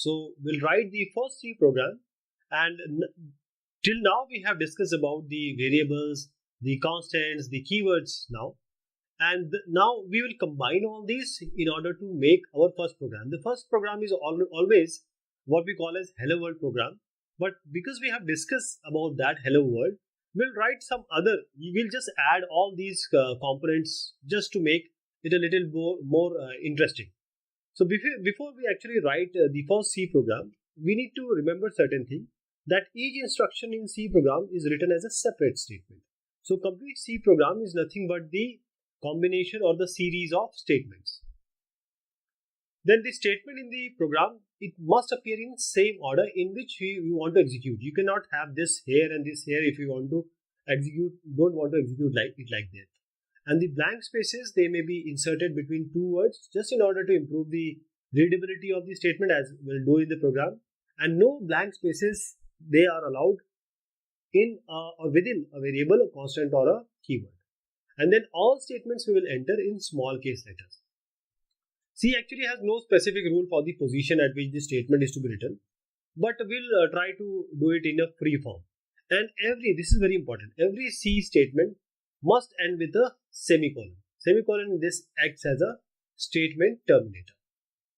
So we'll write the first C program, and till now we have discussed about the variables, the constants, the keywords now. And now we will combine all these in order to make our first program. The first program is always what we call as hello world program. But because we have discussed about that hello world, we'll write some other, we will just add all these components just to make it a little more interesting. So before we actually write the first C program, we need to remember certain thing, that each instruction in C program is written as a separate statement. So complete C program is nothing but the combination or the series of statements. Then the statement in the program, it must appear in same order in which you want to execute. You cannot have this here and this here if you want to execute, don't want to execute like that. And the blank spaces, they may be inserted between two words just in order to improve the readability of the statement, as we'll do in the program. And no blank spaces, they are allowed in or within a variable, a constant or a keyword. And then all statements we will enter in small case letters. C actually has no specific rule for the position at which the statement is to be written, but we'll try to do it in a free form. And this is very important, every C statement must end with a semicolon. Semicolon, this acts as a statement terminator.